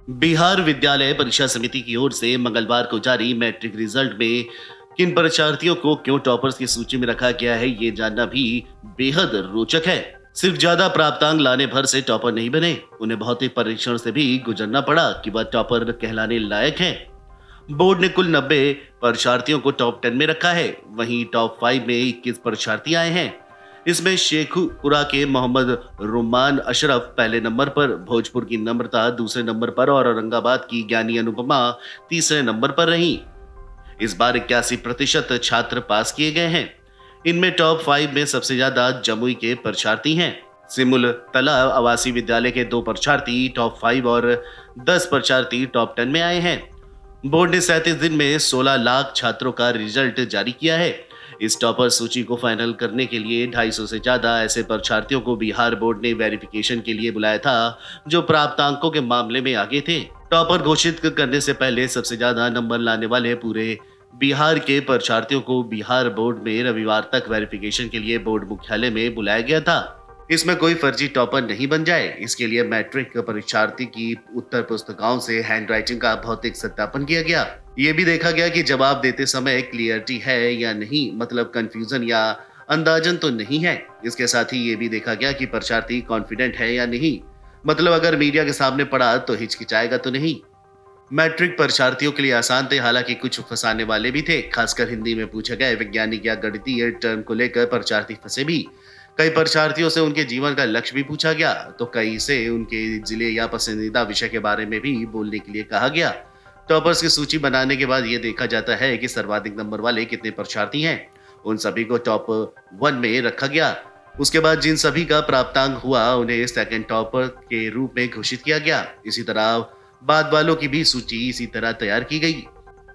बिहार विद्यालय परीक्षा समिति की ओर से मंगलवार को जारी मैट्रिक रिजल्ट में किन परीक्षार्थियों को क्यों टॉपर्स की सूची में रखा गया है, ये जानना भी बेहद रोचक है। सिर्फ ज्यादा प्राप्तांक लाने भर से टॉपर नहीं बने, उन्हें भौतिक परीक्षण से भी गुजरना पड़ा कि वह टॉपर कहलाने लायक हैं। बोर्ड ने कुल 90 परीक्षार्थियों को टॉप 10 में रखा है। वहीं टॉप 5 में 21 परीक्षार्थी आए हैं। इसमें शेखुपुरा के मोहम्मद रुमान अशरफ पहले नंबर पर, भोजपुर की नम्रता दूसरे नंबर पर और औरंगाबाद की ज्ञानी अनुपमा तीसरे नंबर पर रही। इस बार 81% छात्र पास किए गए हैं। इनमें टॉप 5 में सबसे ज्यादा जमुई के परीक्षार्थी हैं। सिमुल तला आवासीय विद्यालय के 2 परीक्षार्थी टॉप 5 और 10 परीक्षार्थी टॉप 10 में आए हैं। बोर्ड ने 37 दिन में 16 लाख छात्रों का रिजल्ट जारी किया है। इस टॉपर सूची को फाइनल करने के लिए 250 से ज्यादा ऐसे परीक्षार्थियों को बिहार बोर्ड ने वेरिफिकेशन के लिए बुलाया था, जो प्राप्तांकों के मामले में आगे थे। टॉपर घोषित करने से पहले सबसे ज्यादा नंबर लाने वाले पूरे बिहार के परीक्षार्थियों को बिहार बोर्ड में रविवार तक वेरिफिकेशन के लिए बोर्ड मुख्यालय में बुलाया गया था। इसमें कोई फर्जी टॉपर नहीं बन जाए, इसके लिए मैट्रिक परीक्षार्थी की उत्तर पुस्तिकाओं से हैंडराइटिंग का भौतिक सत्यापन किया गया। ये भी देखा गया कि जवाब देते समय क्लियरिटी है या नहीं, मतलब कंफ्यूजन या अंदाजन तो नहीं है। इसके साथ ही ये भी देखा गया कि परीक्षार्थी कॉन्फिडेंट है या नहीं, मतलब अगर मीडिया के सामने पड़ा तो हिचकिचाएगा तो नहीं। मैट्रिक परीक्षार्थियों के लिए आसान थे, हालांकि कुछ फंसाने वाले भी थे। खासकर हिंदी में पूछे गए वैज्ञानिक या गणितीय टर्म को लेकर परीक्षार्थी फंसे भी। कई परीक्षार्थियों से उनके जीवन का लक्ष्य भी पूछा गया, तो कई से उनके जिले या पसंदीदा विषय के बारे में भी बोलने के लिए कहा गया। टॉपर्स की सूची बनाने के बाद ये देखा जाता है कि सर्वाधिक नंबर वाले कितने परीक्षार्थी हैं। उन सभी को टॉप 1 में रखा गया। उसके बाद जिन सभी का प्राप्तांक हुआ उन्हें सेकंड टॉपर के रूप में घोषित किया गया। इसी तरह बाद वालों की भी सूची इसी तरह तैयार की गई।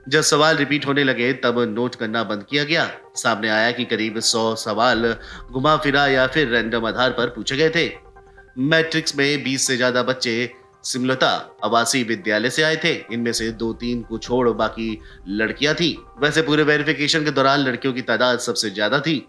जब सवाल रिपीट होने लगे तब नोट करना बंद किया गया। सामने आया कि करीब 100 सवाल घुमा फिरा या फिर रैंडम आधार पर पूछे गए थे। मैट्रिक्स में 20 से ज्यादा बच्चे सिमलता आवासीय विद्यालय से आए थे। इनमें से 2-3 को छोड़ बाकी लड़कियां थी। वैसे पूरे वेरिफिकेशन के दौरान लड़कियों की तादाद सबसे ज्यादा थी।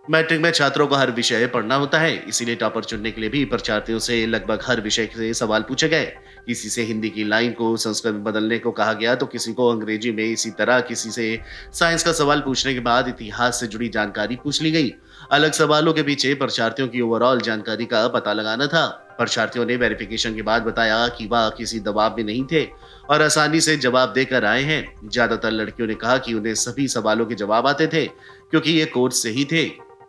मैट्रिक में छात्रों को हर विषय पढ़ना होता है, इसीलिए टॉपर चुनने के लिए भी परीक्षार्थियों से लगभग हर विषय से सवाल पूछे गए। किसी से हिंदी की लाइन को संस्कृत में बदलने को कहा गया तो किसी को अंग्रेजी में। इसी तरह किसी से साइंस का सवाल पूछने के बाद इतिहास से जुड़ी जानकारी पूछ ली गई। अलग सवालों के पीछे परीक्षार्थियों की ओवरऑल जानकारी का पता लगाना था। परीक्षार्थियों ने वेरिफिकेशन के बाद बताया कि वह किसी दबाव में नहीं थे और आसानी से जवाब देकर आए हैं। ज्यादातर लड़कियों ने कहा कि उन्हें सभी सवालों के जवाब आते थे क्योंकि ये कोर्स से ही थे।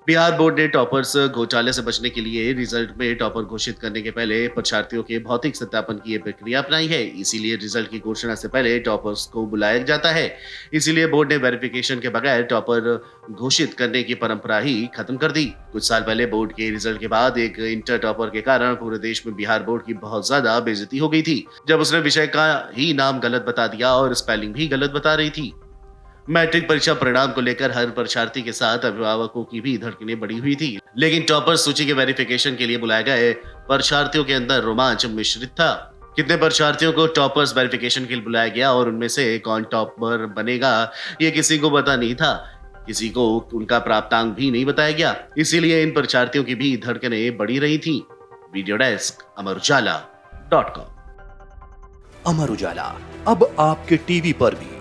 बिहार बोर्ड ने टॉपर्स घोटाले से बचने के लिए रिजल्ट में टॉपर घोषित करने के पहले परीक्षार्थियों के भौतिक सत्यापन की प्रक्रिया अपनाई है। इसीलिए रिजल्ट की घोषणा से पहले टॉपर्स को बुलाया जाता है। इसीलिए बोर्ड ने वेरिफिकेशन के बगैर टॉपर घोषित करने की परंपरा ही खत्म कर दी। कुछ साल पहले बोर्ड के रिजल्ट के बाद एक इंटर टॉपर के कारण पूरे देश में बिहार बोर्ड की बहुत ज्यादा बेइज्जती हो गई थी, जब उसने विषय का ही नाम गलत बता दिया और स्पेलिंग भी गलत बता रही थी। मैट्रिक परीक्षा परिणाम को लेकर हर परीक्षार्थी के साथ अभिभावकों की भी धड़कनें बढ़ी हुई थी, लेकिन टॉपर सूची के वेरिफिकेशन के लिए बुलाए गए परीक्षार्थियों के अंदर रोमांच मिश्रित था। कितने परीक्षार्थियों को टॉपर्स वेरिफिकेशन के लिए बुलाया गया और उनमें से कौन टॉपर बनेगा, ये किसी को पता नहीं था। किसी को उनका प्राप्तांक भी नहीं बताया गया, इसीलिए इन परीक्षार्थियों की भी धड़कनें बढ़ी रही थी। Video desk अमरुजाला.com। अमर उजाला अब आपके टीवी पर भी।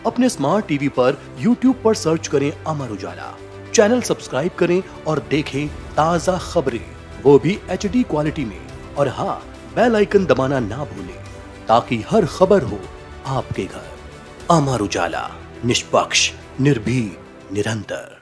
अपने स्मार्ट टीवी पर YouTube पर सर्च करें अमर उजाला, चैनल सब्सक्राइब करें और देखें ताजा खबरें, वो भी HD क्वालिटी में। और हाँ, बेल आइकन दबाना ना भूलें ताकि हर खबर हो आपके घर। अमर उजाला, निष्पक्ष, निर्भीक, निरंतर।